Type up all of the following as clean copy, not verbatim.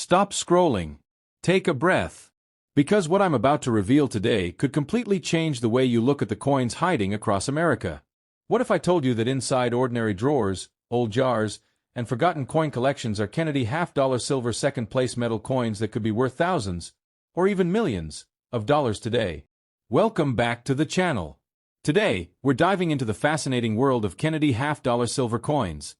Stop scrolling. Take a breath. Because what I'm about to reveal today could completely change the way you look at the coins hiding across America. What if I told you that inside ordinary drawers, old jars, and forgotten coin collections are Kennedy half-dollar silver second-place metal coins that could be worth thousands, or even millions, of dollars today? Welcome back to the channel. Today, we're diving into the fascinating world of Kennedy half-dollar silver coins,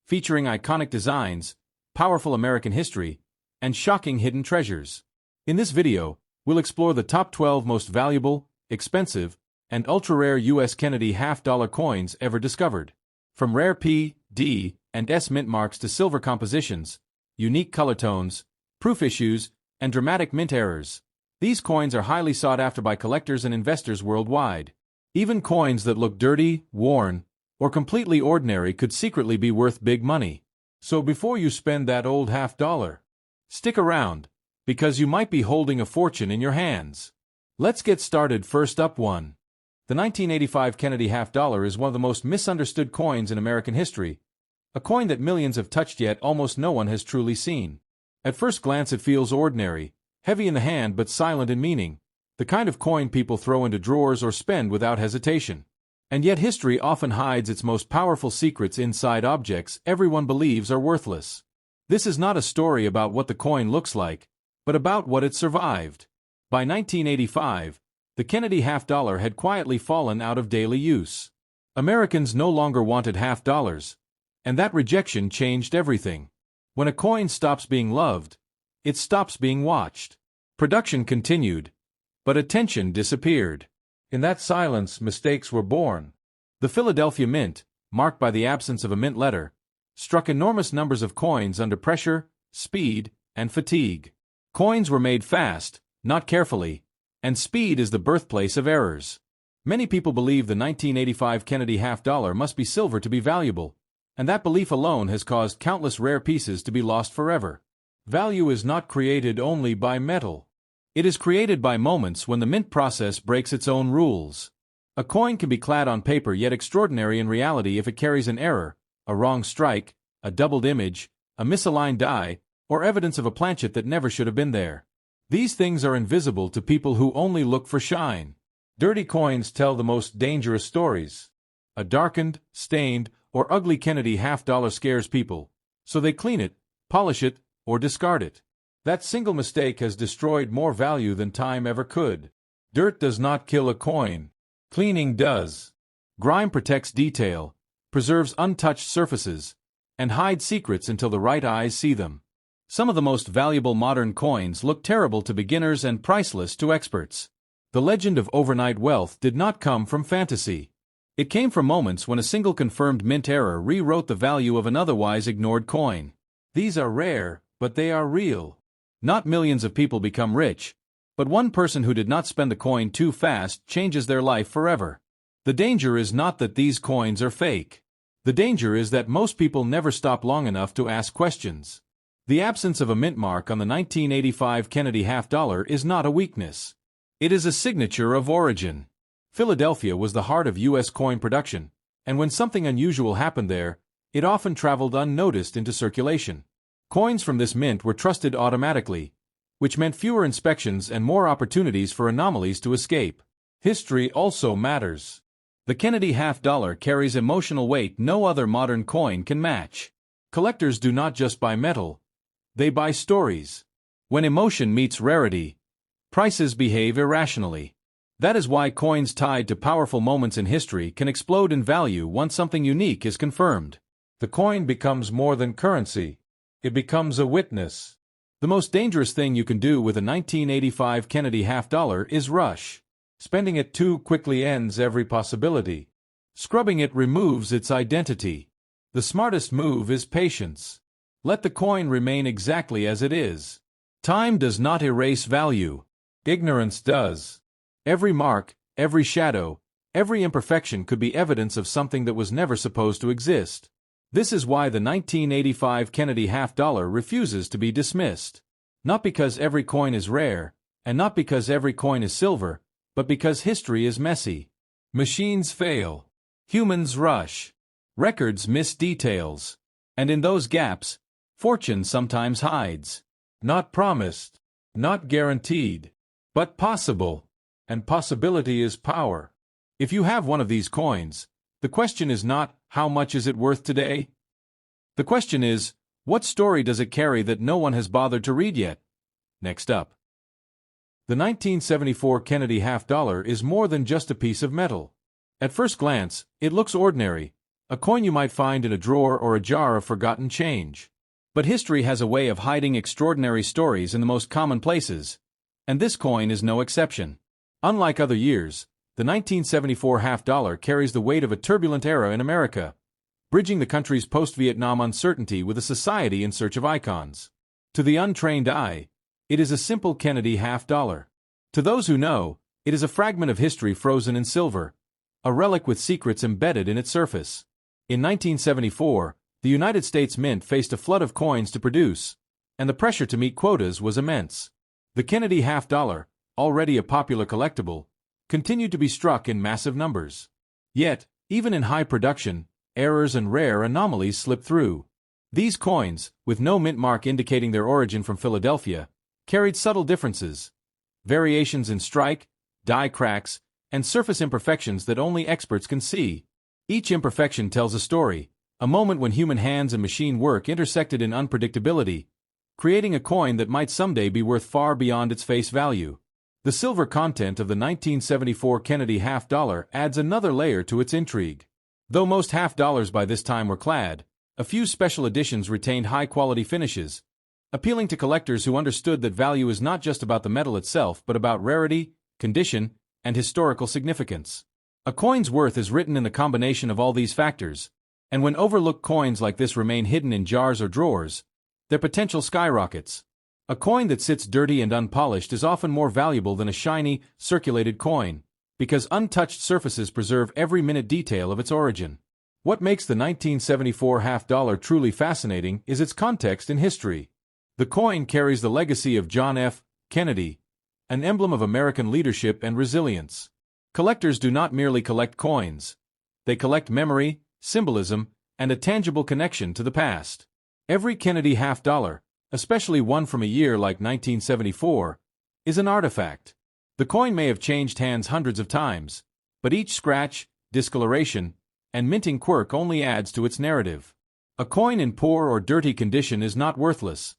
featuring iconic designs, powerful American history, and shocking hidden treasures. In this video, we'll explore the top 12 most valuable, expensive, and ultra-rare U.S. Kennedy half-dollar coins ever discovered. From rare P, D, and S mint marks to silver compositions, unique color tones, proof issues, and dramatic mint errors, these coins are highly sought after by collectors and investors worldwide. Even coins that look dirty, worn, or completely ordinary could secretly be worth big money. So before you spend that old half-dollar, stick around, because you might be holding a fortune in your hands. Let's get started. First up, 1. The 1985 Kennedy half-dollar is one of the most misunderstood coins in American history, a coin that millions have touched yet almost no one has truly seen. At first glance it feels ordinary, heavy in the hand but silent in meaning, the kind of coin people throw into drawers or spend without hesitation. And yet history often hides its most powerful secrets inside objects everyone believes are worthless. This is not a story about what the coin looks like, but about what it survived. By 1985, the Kennedy half-dollar had quietly fallen out of daily use. Americans no longer wanted half-dollars, and that rejection changed everything. When a coin stops being loved, it stops being watched. Production continued, but attention disappeared. In that silence, mistakes were born. The Philadelphia Mint, marked by the absence of a mint letter, struck enormous numbers of coins under pressure, speed, and fatigue. Coins were made fast, not carefully, and speed is the birthplace of errors. Many people believe the 1985 Kennedy half-dollar must be silver to be valuable, and that belief alone has caused countless rare pieces to be lost forever. Value is not created only by metal. It is created by moments when the mint process breaks its own rules. A coin can be clad on paper yet extraordinary in reality if it carries an error, a wrong strike, a doubled image, a misaligned die, or evidence of a planchet that never should have been there. These things are invisible to people who only look for shine. Dirty coins tell the most dangerous stories. A darkened, stained, or ugly Kennedy half-dollar scares people, so they clean it, polish it, or discard it. That single mistake has destroyed more value than time ever could. Dirt does not kill a coin. Cleaning does. Grime protects detail, preserves untouched surfaces, and hides secrets until the right eyes see them. Some of the most valuable modern coins look terrible to beginners and priceless to experts. The legend of overnight wealth did not come from fantasy. It came from moments when a single confirmed mint error rewrote the value of an otherwise ignored coin. These are rare, but they are real. Not millions of people become rich, but one person who did not spend the coin too fast changes their life forever. The danger is not that these coins are fake. The danger is that most people never stop long enough to ask questions. The absence of a mint mark on the 1985 Kennedy half-dollar is not a weakness. It is a signature of origin. Philadelphia was the heart of U.S. coin production, and when something unusual happened there, it often traveled unnoticed into circulation. Coins from this mint were trusted automatically, which meant fewer inspections and more opportunities for anomalies to escape. History also matters. The Kennedy half-dollar carries emotional weight no other modern coin can match. Collectors do not just buy metal, they buy stories. When emotion meets rarity, prices behave irrationally. That is why coins tied to powerful moments in history can explode in value once something unique is confirmed. The coin becomes more than currency. It becomes a witness. The most dangerous thing you can do with a 1985 Kennedy half-dollar is rush. Spending it too quickly ends every possibility. Scrubbing it removes its identity. The smartest move is patience. Let the coin remain exactly as it is. Time does not erase value. Ignorance does. Every mark, every shadow, every imperfection could be evidence of something that was never supposed to exist. This is why the 1985 Kennedy half-dollar refuses to be dismissed. Not because every coin is rare, and not because every coin is silver, but because history is messy. Machines fail. Humans rush. Records miss details. And in those gaps, fortune sometimes hides. Not promised, not guaranteed, but possible. And possibility is power. If you have one of these coins, the question is not, how much is it worth today? The question is, what story does it carry that no one has bothered to read yet? Next up. The 1974 Kennedy half-dollar is more than just a piece of metal. At first glance, it looks ordinary, a coin you might find in a drawer or a jar of forgotten change. But history has a way of hiding extraordinary stories in the most common places, and this coin is no exception. Unlike other years, the 1974 half-dollar carries the weight of a turbulent era in America, bridging the country's post-Vietnam uncertainty with a society in search of icons. To the untrained eye, it is a simple Kennedy half-dollar. To those who know, it is a fragment of history frozen in silver, a relic with secrets embedded in its surface. In 1974, the United States Mint faced a flood of coins to produce, and the pressure to meet quotas was immense. The Kennedy half-dollar, already a popular collectible, continued to be struck in massive numbers. Yet, even in high production, errors and rare anomalies slipped through. These coins, with no mint mark indicating their origin from Philadelphia, carried subtle differences, variations in strike, die cracks, and surface imperfections that only experts can see. Each imperfection tells a story, a moment when human hands and machine work intersected in unpredictability, creating a coin that might someday be worth far beyond its face value. The silver content of the 1974 Kennedy half-dollar adds another layer to its intrigue. Though most half-dollars by this time were clad, a few special editions retained high-quality finishes, appealing to collectors who understood that value is not just about the metal itself but about rarity, condition, and historical significance. A coin's worth is written in the combination of all these factors, and when overlooked coins like this remain hidden in jars or drawers, their potential skyrockets. A coin that sits dirty and unpolished is often more valuable than a shiny, circulated coin, because untouched surfaces preserve every minute detail of its origin. What makes the 1974 half-dollar truly fascinating is its context in history. The coin carries the legacy of John F. Kennedy, an emblem of American leadership and resilience. Collectors do not merely collect coins. They collect memory, symbolism, and a tangible connection to the past. Every Kennedy half-dollar, especially one from a year like 1974, is an artifact. The coin may have changed hands hundreds of times, but each scratch, discoloration, and minting quirk only adds to its narrative. A coin in poor or dirty condition is not worthless.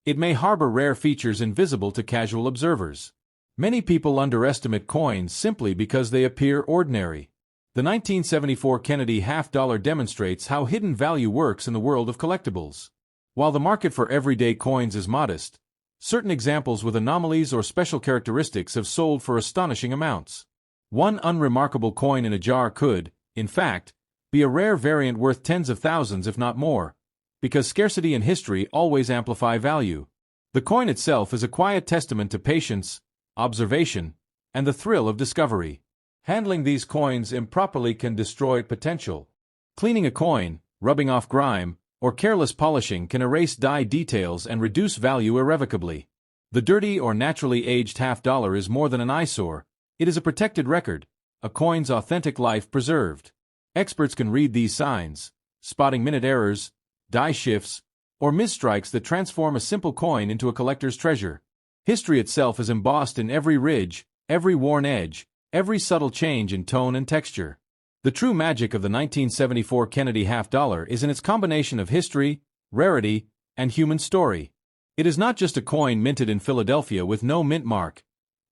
It may harbor rare features invisible to casual observers. Many people underestimate coins simply because they appear ordinary. The 1974 Kennedy half-dollar demonstrates how hidden value works in the world of collectibles. While the market for everyday coins is modest, certain examples with anomalies or special characteristics have sold for astonishing amounts. One unremarkable coin in a jar could, in fact, be a rare variant worth tens of thousands if not more, because scarcity and history always amplify value. The coin itself is a quiet testament to patience, observation, and the thrill of discovery. Handling these coins improperly can destroy potential. Cleaning a coin, rubbing off grime, or careless polishing can erase die details and reduce value irrevocably. The dirty or naturally aged half-dollar is more than an eyesore. It is a protected record, a coin's authentic life preserved. Experts can read these signs, spotting minute errors, die shifts, or misstrikes that transform a simple coin into a collector's treasure. History itself is embossed in every ridge, every worn edge, every subtle change in tone and texture. The true magic of the 1974 Kennedy half-dollar is in its combination of history, rarity, and human story. It is not just a coin minted in Philadelphia with no mint mark.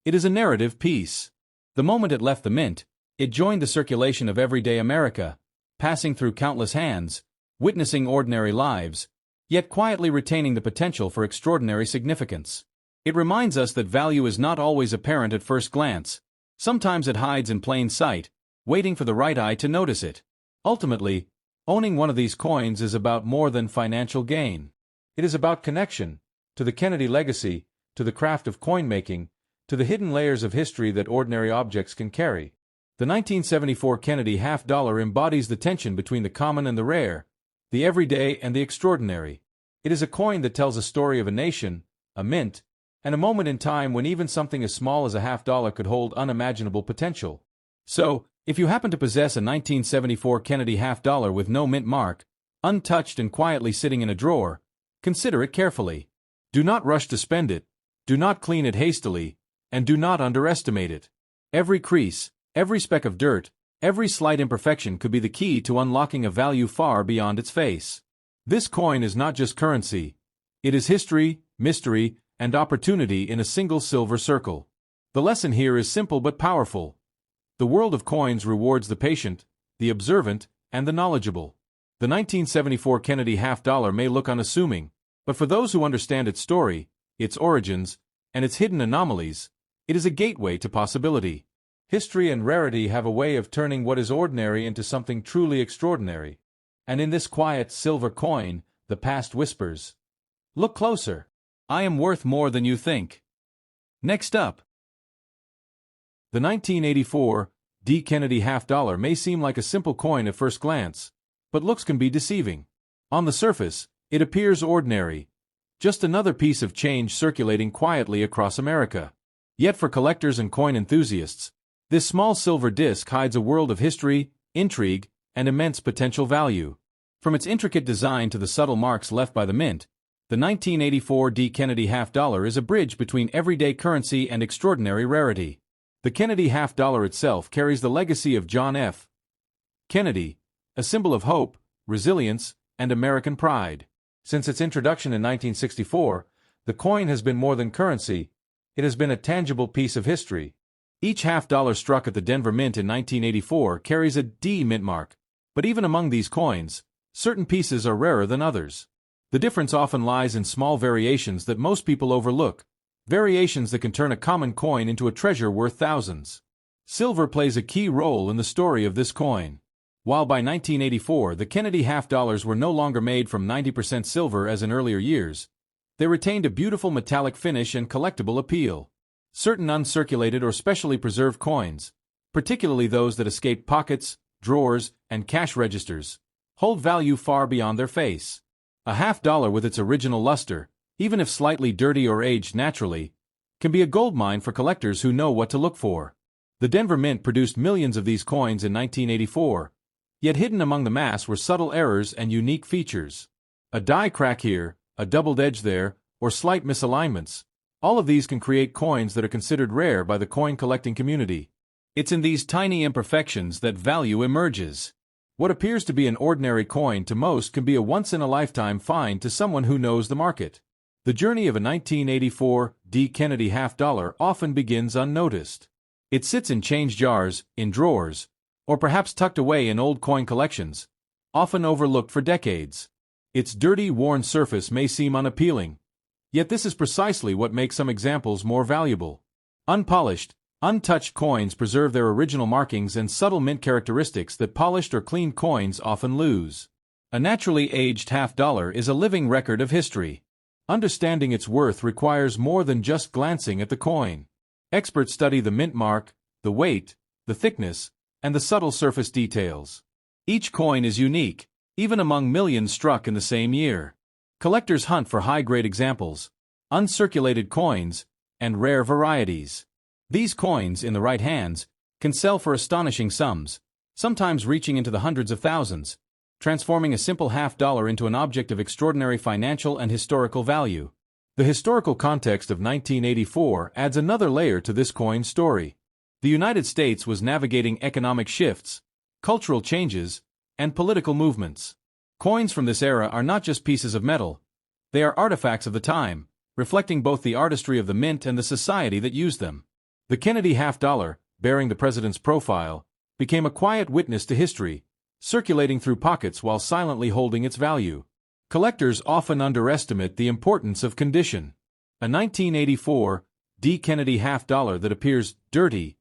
It is a narrative piece. The moment it left the mint, it joined the circulation of everyday America, passing through countless hands, witnessing ordinary lives, yet quietly retaining the potential for extraordinary significance. It reminds us that value is not always apparent at first glance. Sometimes it hides in plain sight, waiting for the right eye to notice it. Ultimately, owning one of these coins is about more than financial gain. It is about connection, to the Kennedy legacy, to the craft of coin-making, to the hidden layers of history that ordinary objects can carry. The 1974 Kennedy half-dollar embodies the tension between the common and the rare, the everyday and the extraordinary. It is a coin that tells a story of a nation, a mint, and a moment in time when even something as small as a half-dollar could hold unimaginable potential. So, if you happen to possess a 1974 Kennedy half-dollar with no mint mark, untouched and quietly sitting in a drawer, consider it carefully. Do not rush to spend it, do not clean it hastily, and do not underestimate it. Every crease, every speck of dirt, every slight imperfection could be the key to unlocking a value far beyond its face. This coin is not just currency. It is history, mystery, and opportunity in a single silver circle. The lesson here is simple but powerful. The world of coins rewards the patient, the observant, and the knowledgeable. The 1974 Kennedy half-dollar may look unassuming, but for those who understand its story, its origins, and its hidden anomalies, it is a gateway to possibility. History and rarity have a way of turning what is ordinary into something truly extraordinary. And in this quiet silver coin, the past whispers, "Look closer. I am worth more than you think." Next up, the 1984 D. Kennedy half-dollar may seem like a simple coin at first glance, but looks can be deceiving. On the surface, it appears ordinary, just another piece of change circulating quietly across America. Yet for collectors and coin enthusiasts, this small silver disc hides a world of history, intrigue, and immense potential value. From its intricate design to the subtle marks left by the mint, the 1984 D. Kennedy half-dollar is a bridge between everyday currency and extraordinary rarity. The Kennedy half-dollar itself carries the legacy of John F. Kennedy, a symbol of hope, resilience, and American pride. Since its introduction in 1964, the coin has been more than currency. It has been a tangible piece of history. Each half-dollar struck at the Denver Mint in 1984 carries a D mint mark, but even among these coins, certain pieces are rarer than others. The difference often lies in small variations that most people overlook, variations that can turn a common coin into a treasure worth thousands. Silver plays a key role in the story of this coin. While by 1984 the Kennedy half-dollars were no longer made from 90% silver as in earlier years, they retained a beautiful metallic finish and collectible appeal. Certain uncirculated or specially preserved coins, particularly those that escape pockets, drawers, and cash registers, hold value far beyond their face. A half-dollar with its original luster, even if slightly dirty or aged naturally, can be a goldmine for collectors who know what to look for. The Denver Mint produced millions of these coins in 1984, yet hidden among the mass were subtle errors and unique features. A die crack here, a doubled edge there, or slight misalignments. All of these can create coins that are considered rare by the coin collecting community. It's in these tiny imperfections that value emerges. What appears to be an ordinary coin to most can be a once-in-a-lifetime find to someone who knows the market. The journey of a 1984 D. Kennedy half-dollar often begins unnoticed. It sits in change jars, in drawers, or perhaps tucked away in old coin collections, often overlooked for decades. Its dirty, worn surface may seem unappealing, yet this is precisely what makes some examples more valuable. Unpolished, untouched coins preserve their original markings and subtle mint characteristics that polished or cleaned coins often lose. A naturally aged half-dollar is a living record of history. Understanding its worth requires more than just glancing at the coin. Experts study the mint mark, the weight, the thickness, and the subtle surface details. Each coin is unique, even among millions struck in the same year. Collectors hunt for high-grade examples, uncirculated coins, and rare varieties. These coins, in the right hands, can sell for astonishing sums, sometimes reaching into the hundreds of thousands, transforming a simple half-dollar into an object of extraordinary financial and historical value. The historical context of 1984 adds another layer to this coin story. The United States was navigating economic shifts, cultural changes, and political movements. Coins from this era are not just pieces of metal. They are artifacts of the time, reflecting both the artistry of the mint and the society that used them. The Kennedy half-dollar, bearing the president's profile, became a quiet witness to history, circulating through pockets while silently holding its value. Collectors often underestimate the importance of condition. A 1984 D. Kennedy half-dollar that appears dirty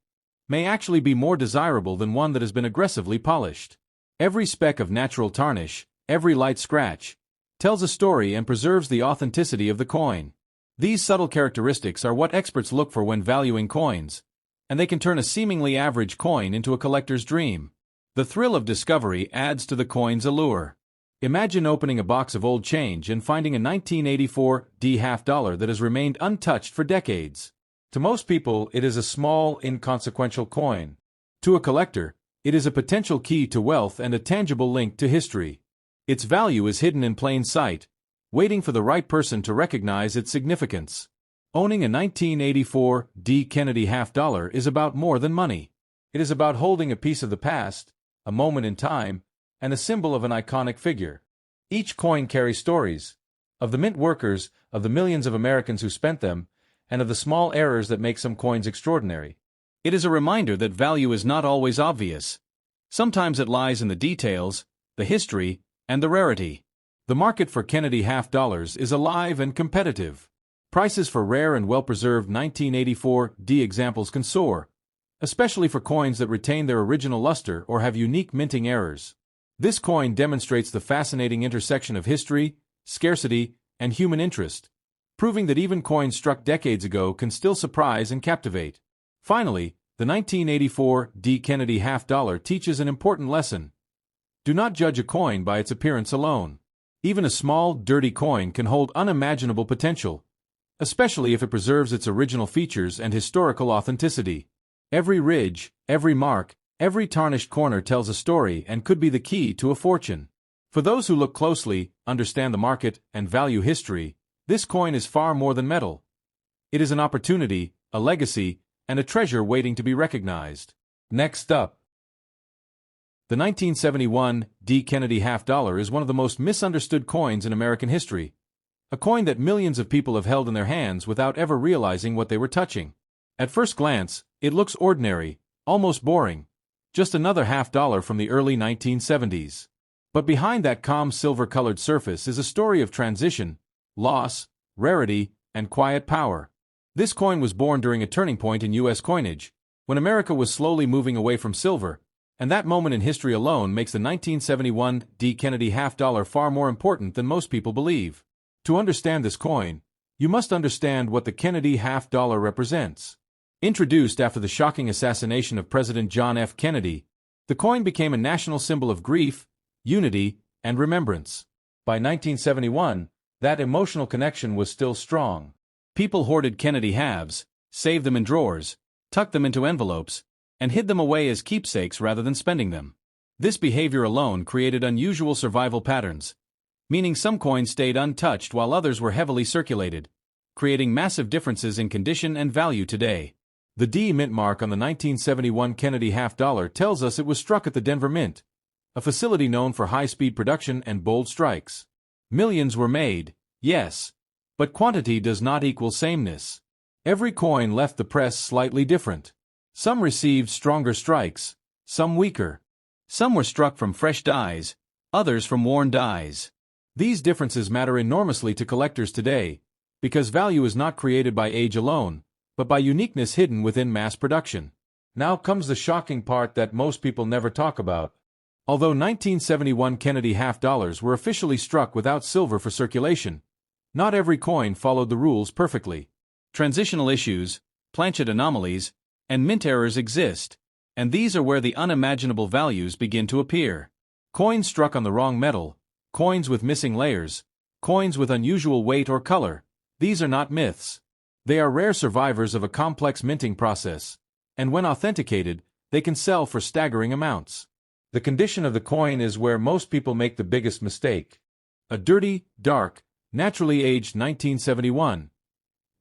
may actually be more desirable than one that has been aggressively polished. Every speck of natural tarnish, every light scratch, tells a story and preserves the authenticity of the coin. These subtle characteristics are what experts look for when valuing coins, and they can turn a seemingly average coin into a collector's dream. The thrill of discovery adds to the coin's allure. Imagine opening a box of old change and finding a 1984 D half-dollar that has remained untouched for decades. To most people, it is a small, inconsequential coin. To a collector, it is a potential key to wealth and a tangible link to history. Its value is hidden in plain sight, waiting for the right person to recognize its significance. Owning a 1984 D. Kennedy half-dollar is about more than money. It is about holding a piece of the past, a moment in time, and a symbol of an iconic figure. Each coin carries stories of the mint workers, of the millions of Americans who spent them, and of the small errors that make some coins extraordinary. It is a reminder that value is not always obvious. Sometimes it lies in the details, the history, and the rarity. The market for Kennedy half-dollars is alive and competitive. Prices for rare and well-preserved 1984 D examples can soar, especially for coins that retain their original luster or have unique minting errors. This coin demonstrates the fascinating intersection of history, scarcity, and human interest, proving that even coins struck decades ago can still surprise and captivate. Finally, the 1984 D. Kennedy half-dollar teaches an important lesson. Do not judge a coin by its appearance alone. Even a small, dirty coin can hold unimaginable potential, especially if it preserves its original features and historical authenticity. Every ridge, every mark, every tarnished corner tells a story and could be the key to a fortune. For those who look closely, understand the market, and value history, this coin is far more than metal. It is an opportunity, a legacy, and a treasure waiting to be recognized. Next up, the 1971 D. Kennedy half-dollar is one of the most misunderstood coins in American history, a coin that millions of people have held in their hands without ever realizing what they were touching. At first glance, it looks ordinary, almost boring, just another half-dollar from the early 1970s. But behind that calm silver-colored surface is a story of transition, loss, rarity, and quiet power. This coin was born during a turning point in U.S. coinage, when America was slowly moving away from silver, and that moment in history alone makes the 1971 D. Kennedy half-dollar far more important than most people believe. To understand this coin, you must understand what the Kennedy half-dollar represents. Introduced after the shocking assassination of President John F. Kennedy, the coin became a national symbol of grief, unity, and remembrance. By 1971, that emotional connection was still strong. People hoarded Kennedy halves, saved them in drawers, tucked them into envelopes, and hid them away as keepsakes rather than spending them. This behavior alone created unusual survival patterns, meaning some coins stayed untouched while others were heavily circulated, creating massive differences in condition and value today. The D mint mark on the 1971 Kennedy half-dollar tells us it was struck at the Denver Mint, a facility known for high-speed production and bold strikes. Millions were made, yes, but quantity does not equal sameness. Every coin left the press slightly different. Some received stronger strikes, some weaker. Some were struck from fresh dies, others from worn dies. These differences matter enormously to collectors today, because value is not created by age alone, but by uniqueness hidden within mass production. Now comes the shocking part that most people never talk about. Although 1971 Kennedy half-dollars were officially struck without silver for circulation, not every coin followed the rules perfectly. Transitional issues, planchet anomalies, and mint errors exist, and these are where the unimaginable values begin to appear. Coins struck on the wrong metal, coins with missing layers, coins with unusual weight or color, these are not myths. They are rare survivors of a complex minting process, and when authenticated, they can sell for staggering amounts. The condition of the coin is where most people make the biggest mistake. A dirty, dark, naturally aged 1971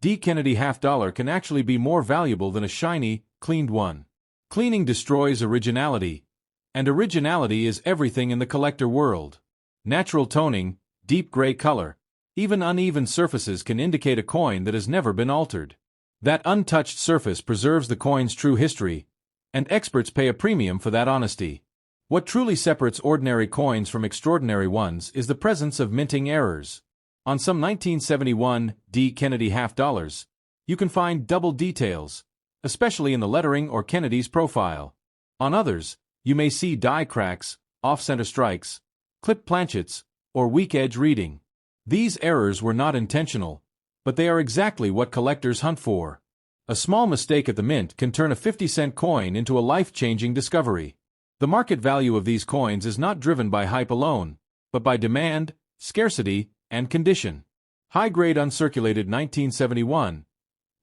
D. Kennedy half-dollar can actually be more valuable than a shiny, cleaned one. Cleaning destroys originality, and originality is everything in the collector world. Natural toning, deep gray color, even uneven surfaces can indicate a coin that has never been altered. That untouched surface preserves the coin's true history, and experts pay a premium for that honesty. What truly separates ordinary coins from extraordinary ones is the presence of minting errors. On some 1971 D. Kennedy half-dollars, you can find double details, especially in the lettering or Kennedy's profile. On others, you may see die cracks, off-center strikes, clipped planchets, or weak edge reading. These errors were not intentional, but they are exactly what collectors hunt for. A small mistake at the mint can turn a 50-cent coin into a life-changing discovery. The market value of these coins is not driven by hype alone, but by demand, scarcity, and condition. High-grade uncirculated 1971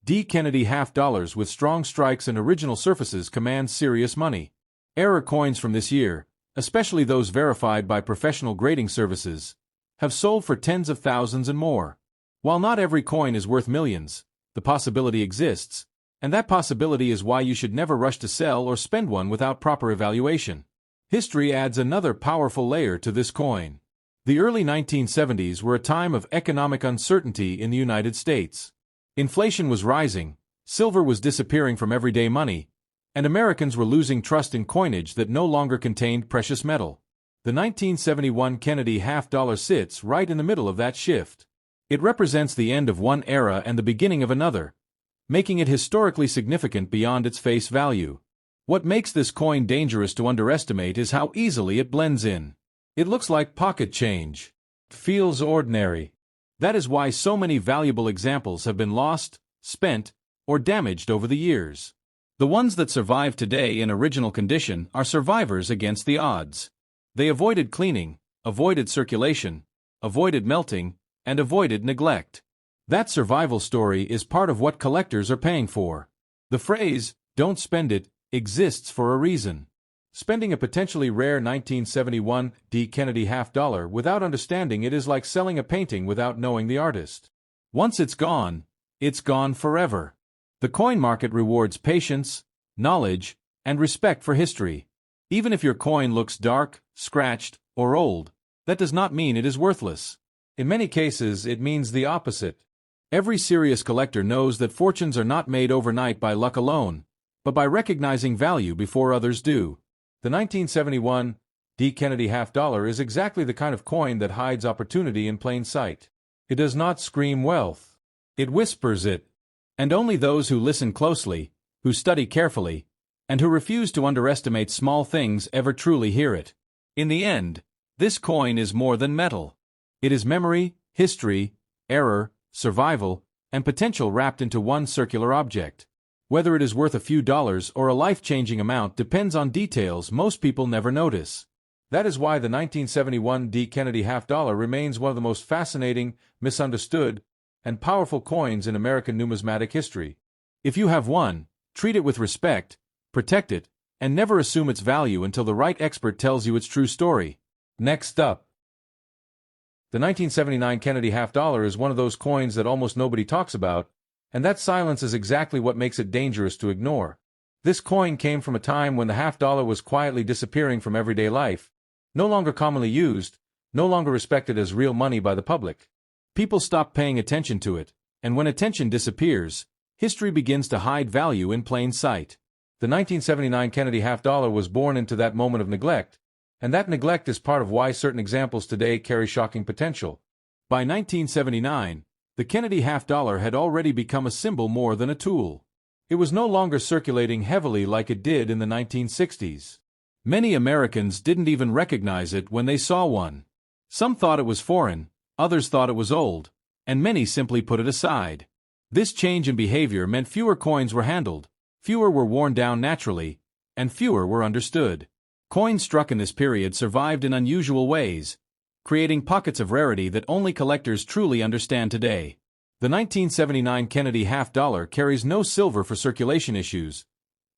D. Kennedy half-dollars with strong strikes and original surfaces command serious money. Error coins from this year, especially those verified by professional grading services, have sold for tens of thousands and more. While not every coin is worth millions, the possibility exists, and that possibility is why you should never rush to sell or spend one without proper evaluation. History adds another powerful layer to this coin. The early 1970s were a time of economic uncertainty in the United States. Inflation was rising, silver was disappearing from everyday money, and Americans were losing trust in coinage that no longer contained precious metal. The 1971 Kennedy half-dollar sits right in the middle of that shift. It represents the end of one era and the beginning of another, making it historically significant beyond its face value. What makes this coin dangerous to underestimate is how easily it blends in. It looks like pocket change. Feels ordinary. That is why so many valuable examples have been lost, spent, or damaged over the years. The ones that survive today in original condition are survivors against the odds. They avoided cleaning, avoided circulation, avoided melting, and avoided neglect. That survival story is part of what collectors are paying for. The phrase, "don't spend it," exists for a reason. Spending a potentially rare 1971 Kennedy half-dollar without understanding it is like selling a painting without knowing the artist. Once it's gone forever. The coin market rewards patience, knowledge, and respect for history. Even if your coin looks dark, scratched, or old, that does not mean it is worthless. In many cases, it means the opposite. Every serious collector knows that fortunes are not made overnight by luck alone, but by recognizing value before others do. The 1971 Kennedy half-dollar is exactly the kind of coin that hides opportunity in plain sight. It does not scream wealth. It whispers it. And only those who listen closely, who study carefully, and who refuse to underestimate small things ever truly hear it. In the end, this coin is more than metal. It is memory, history, error, survival, and potential wrapped into one circular object. Whether it is worth a few dollars or a life-changing amount depends on details most people never notice. That is why the 1971 Kennedy half-dollar remains one of the most fascinating, misunderstood, and powerful coins in American numismatic history. If you have one, treat it with respect, protect it, and never assume its value until the right expert tells you its true story. Next up. The 1979 Kennedy half-dollar is one of those coins that almost nobody talks about, and that silence is exactly what makes it dangerous to ignore. This coin came from a time when the half-dollar was quietly disappearing from everyday life, no longer commonly used, no longer respected as real money by the public. People stop paying attention to it, and when attention disappears, history begins to hide value in plain sight. The 1979 Kennedy half-dollar was born into that moment of neglect, and that neglect is part of why certain examples today carry shocking potential. By 1979, the Kennedy half-dollar had already become a symbol more than a tool. It was no longer circulating heavily like it did in the 1960s. Many Americans didn't even recognize it when they saw one. Some thought it was foreign, others thought it was old, and many simply put it aside. This change in behavior meant fewer coins were handled, fewer were worn down naturally, and fewer were understood. Coins struck in this period survived in unusual ways, creating pockets of rarity that only collectors truly understand today. The 1979 Kennedy half-dollar carries no silver for circulation issues,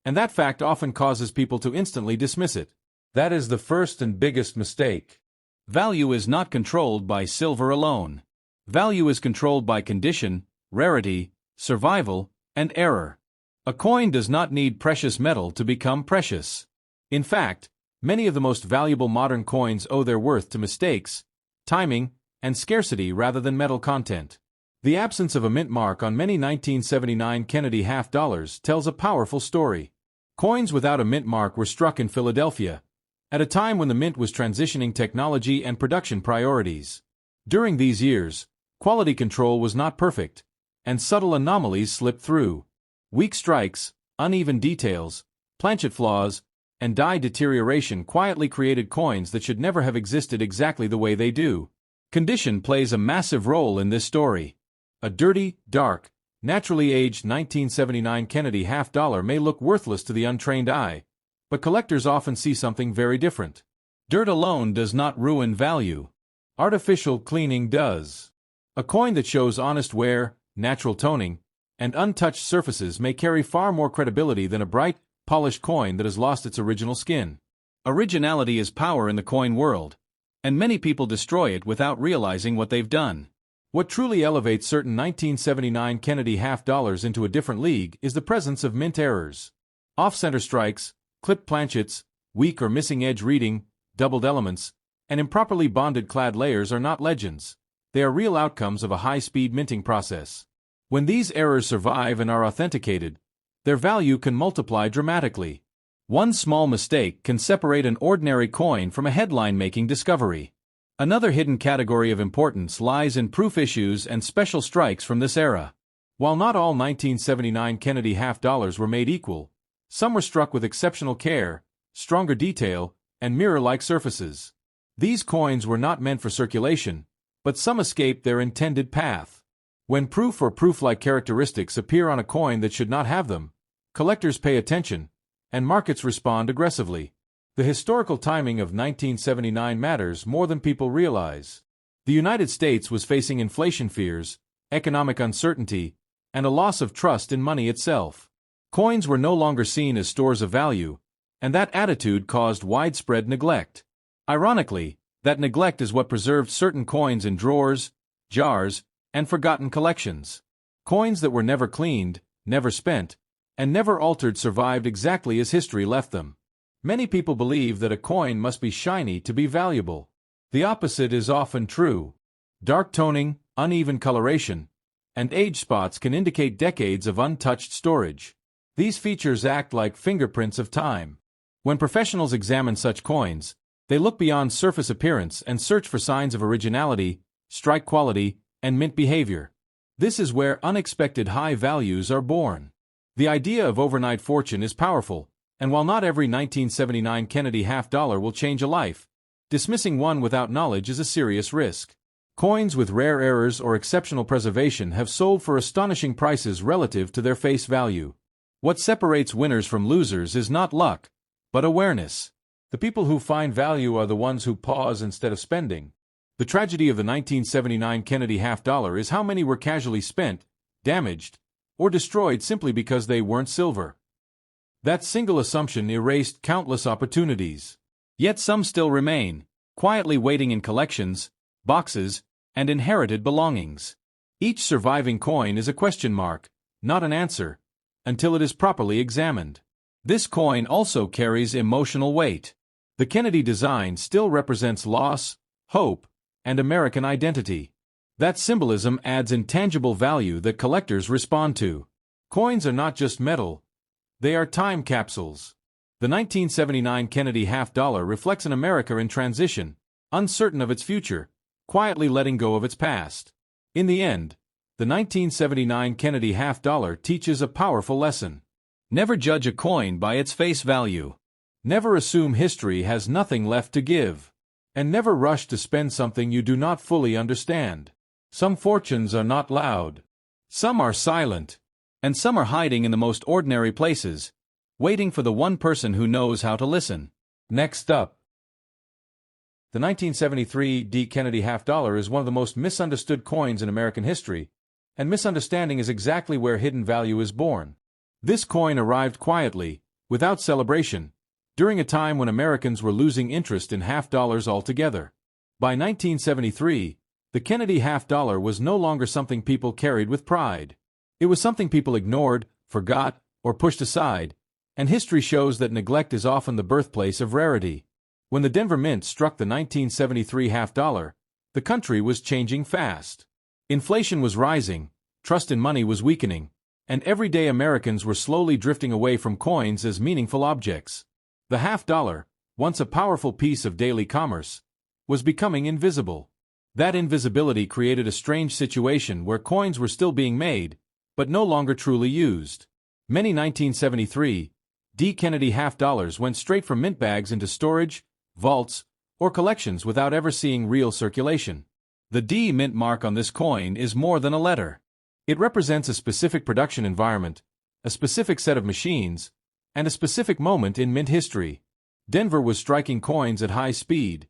and that fact often causes people to instantly dismiss it. That is the first and biggest mistake. Value is not controlled by silver alone. Value is controlled by condition, rarity, survival, and error. A coin does not need precious metal to become precious. In fact, many of the most valuable modern coins owe their worth to mistakes, timing, and scarcity rather than metal content. The absence of a mint mark on many 1979 Kennedy half-dollars tells a powerful story. Coins without a mint mark were struck in Philadelphia, at a time when the mint was transitioning technology and production priorities. During these years, quality control was not perfect, and subtle anomalies slipped through. Weak strikes, uneven details, planchet flaws, and die deterioration quietly created coins that should never have existed exactly the way they do. Condition plays a massive role in this story. A dirty, dark, naturally aged 1979 Kennedy half-dollar may look worthless to the untrained eye, but collectors often see something very different. Dirt alone does not ruin value. Artificial cleaning does. A coin that shows honest wear, natural toning, and untouched surfaces may carry far more credibility than a bright, polished coin that has lost its original skin. Originality is power in the coin world, and many people destroy it without realizing what they've done. What truly elevates certain 1979 Kennedy half dollars into a different league is the presence of mint errors. Off-center strikes, clipped planchets, weak or missing edge reading, doubled elements, and improperly bonded clad layers are not legends. They are real outcomes of a high-speed minting process. When these errors survive and are authenticated, their value can multiply dramatically. One small mistake can separate an ordinary coin from a headline-making discovery. Another hidden category of importance lies in proof issues and special strikes from this era. While not all 1979 Kennedy half dollars were made equal, some were struck with exceptional care, stronger detail, and mirror-like surfaces. These coins were not meant for circulation, but some escaped their intended path. When proof or proof-like characteristics appear on a coin that should not have them, collectors pay attention, and markets respond aggressively. The historical timing of 1979 matters more than people realize. The United States was facing inflation fears, economic uncertainty, and a loss of trust in money itself. Coins were no longer seen as stores of value, and that attitude caused widespread neglect. Ironically, that neglect is what preserved certain coins in drawers, jars, and forgotten collections. Coins that were never cleaned, never spent, and never altered survived exactly as history left them. Many people believe that a coin must be shiny to be valuable. The opposite is often true. Dark toning, uneven coloration, and age spots can indicate decades of untouched storage. These features act like fingerprints of time. When professionals examine such coins, they look beyond surface appearance and search for signs of originality, strike quality, and mint behavior. This is where unexpected high values are born. The idea of overnight fortune is powerful, and while not every 1979 Kennedy half dollar will change a life, dismissing one without knowledge is a serious risk. Coins with rare errors or exceptional preservation have sold for astonishing prices relative to their face value. What separates winners from losers is not luck, but awareness. The people who find value are the ones who pause instead of spending. The tragedy of the 1979 Kennedy half dollar is how many were casually spent, damaged, or destroyed simply because they weren't silver. That single assumption erased countless opportunities. Yet some still remain, quietly waiting in collections, boxes, and inherited belongings. Each surviving coin is a question mark, not an answer, until it is properly examined. This coin also carries emotional weight. The Kennedy design still represents loss, hope, and American identity. That symbolism adds intangible value that collectors respond to. Coins are not just metal. They are time capsules. The 1979 Kennedy half dollar reflects an America in transition, uncertain of its future, quietly letting go of its past. In the end, the 1979 Kennedy half dollar teaches a powerful lesson. Never judge a coin by its face value. Never assume history has nothing left to give. And never rush to spend something you do not fully understand. Some fortunes are not loud. Some are silent. And some are hiding in the most ordinary places, waiting for the one person who knows how to listen. Next up. The 1973 D. Kennedy half dollar is one of the most misunderstood coins in American history, and misunderstanding is exactly where hidden value is born. This coin arrived quietly, without celebration, during a time when Americans were losing interest in half dollars altogether. By 1973, the Kennedy half dollar was no longer something people carried with pride. It was something people ignored, forgot, or pushed aside, and history shows that neglect is often the birthplace of rarity. When the Denver Mint struck the 1973 half dollar, the country was changing fast. Inflation was rising, trust in money was weakening, and everyday Americans were slowly drifting away from coins as meaningful objects. The half dollar, once a powerful piece of daily commerce, was becoming invisible. That invisibility created a strange situation where coins were still being made, but no longer truly used. Many 1973 D. Kennedy half dollars went straight from mint bags into storage, vaults, or collections without ever seeing real circulation. The D mint mark on this coin is more than a letter. It represents a specific production environment, a specific set of machines, and a specific moment in mint history. Denver was striking coins at high speed,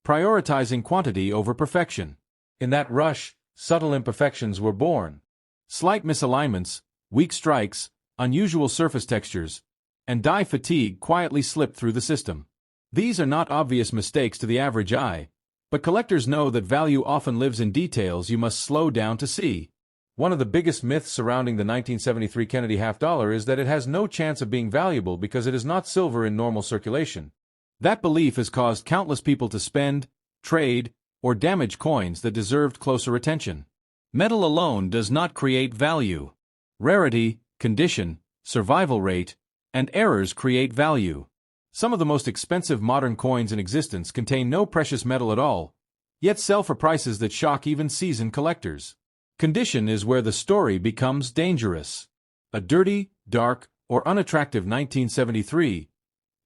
prioritizing quantity over perfection. In that rush, subtle imperfections were born. Slight misalignments, weak strikes, unusual surface textures, and die fatigue quietly slipped through the system. These are not obvious mistakes to the average eye, But collectors know that value often lives in details you must slow down to see. One of the biggest myths surrounding the 1973 Kennedy half-dollar is that it has no chance of being valuable because it is not silver in normal circulation. That belief has caused countless people to spend, trade, or damage coins that deserved closer attention. Metal alone does not create value. Rarity, condition, survival rate, and errors create value. Some of the most expensive modern coins in existence contain no precious metal at all, yet sell for prices that shock even seasoned collectors. Condition is where the story becomes dangerous. A dirty, dark, or unattractive 1973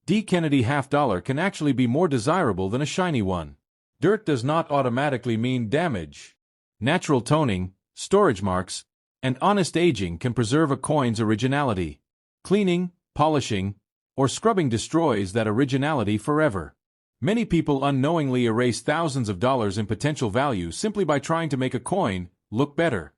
D. Kennedy half-dollar can actually be more desirable than a shiny one. Dirt does not automatically mean damage. Natural toning, storage marks, and honest aging can preserve a coin's originality. Cleaning, polishing, or scrubbing destroys that originality forever. Many people unknowingly erase thousands of dollars in potential value simply by trying to make a coin look better.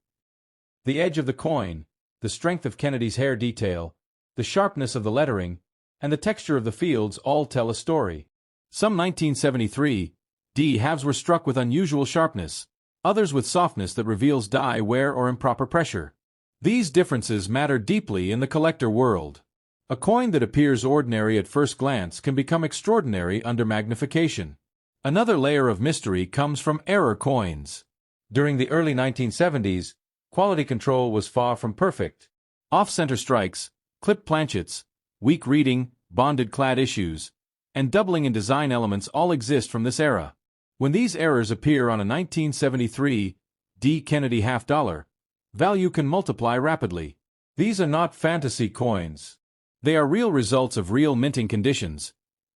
The edge of the coin, the strength of Kennedy's hair detail, the sharpness of the lettering, and the texture of the fields all tell a story. Some 1973 D halves were struck with unusual sharpness, others with softness that reveals die wear or improper pressure. These differences matter deeply in the collector world. A coin that appears ordinary at first glance can become extraordinary under magnification. Another layer of mystery comes from error coins. During the early 1970s, quality control was far from perfect. Off-center strikes, clipped planchets, weak reading, bonded clad issues, and doubling in design elements all exist from this era. When these errors appear on a 1973 D. Kennedy half-dollar, value can multiply rapidly. These are not fantasy coins. They are real results of real minting conditions,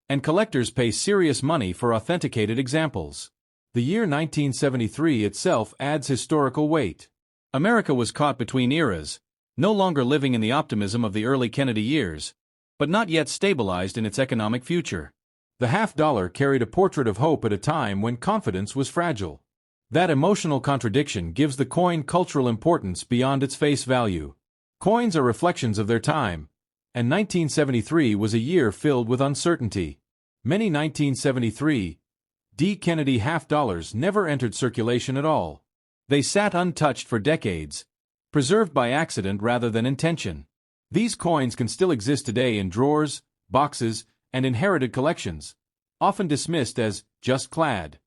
and collectors pay serious money for authenticated examples. The year 1973 itself adds historical weight. America was caught between eras, no longer living in the optimism of the early Kennedy years, but not yet stabilized in its economic future. The half-dollar carried a portrait of hope at a time when confidence was fragile. That emotional contradiction gives the coin cultural importance beyond its face value. Coins are reflections of their time, and 1973 was a year filled with uncertainty. Many 1973 D. Kennedy half-dollars never entered circulation at all. They sat untouched for decades, preserved by accident rather than intention. These coins can still exist today in drawers, boxes, and inherited collections, often dismissed as just clad.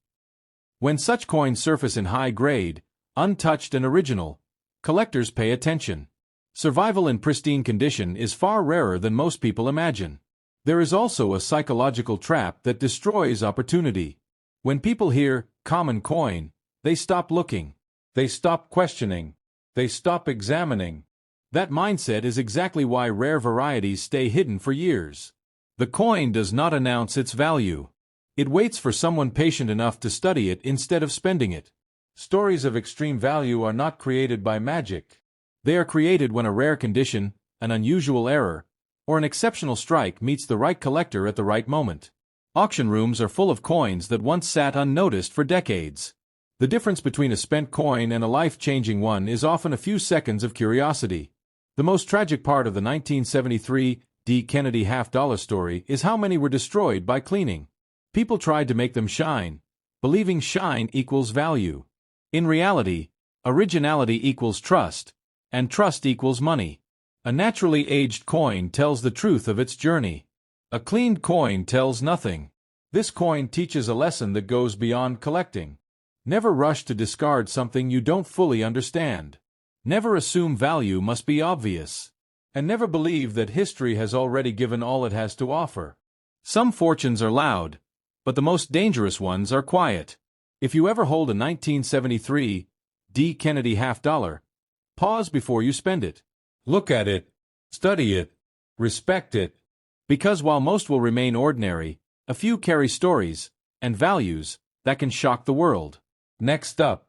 When such coins surface in high grade, untouched and original, collectors pay attention. Survival in pristine condition is far rarer than most people imagine. There is also a psychological trap that destroys opportunity. When people hear common coin, they stop looking. They stop questioning. They stop examining. That mindset is exactly why rare varieties stay hidden for years. The coin does not announce its value. It waits for someone patient enough to study it instead of spending it. Stories of extreme value are not created by magic. They are created when a rare condition, an unusual error, or an exceptional strike meets the right collector at the right moment. Auction rooms are full of coins that once sat unnoticed for decades. The difference between a spent coin and a life-changing one is often a few seconds of curiosity. The most tragic part of the 1973 D. Kennedy half-dollar story is how many were destroyed by cleaning. People tried to make them shine, believing shine equals value. In reality, originality equals trust, and trust equals money. A naturally aged coin tells the truth of its journey. A cleaned coin tells nothing. This coin teaches a lesson that goes beyond collecting. Never rush to discard something you don't fully understand. Never assume value must be obvious. And never believe that history has already given all it has to offer. Some fortunes are loud, but the most dangerous ones are quiet. If you ever hold a 1973 D. Kennedy half-dollar, pause before you spend it. Look at it, study it, respect it. Because while most will remain ordinary, a few carry stories and values that can shock the world. Next up,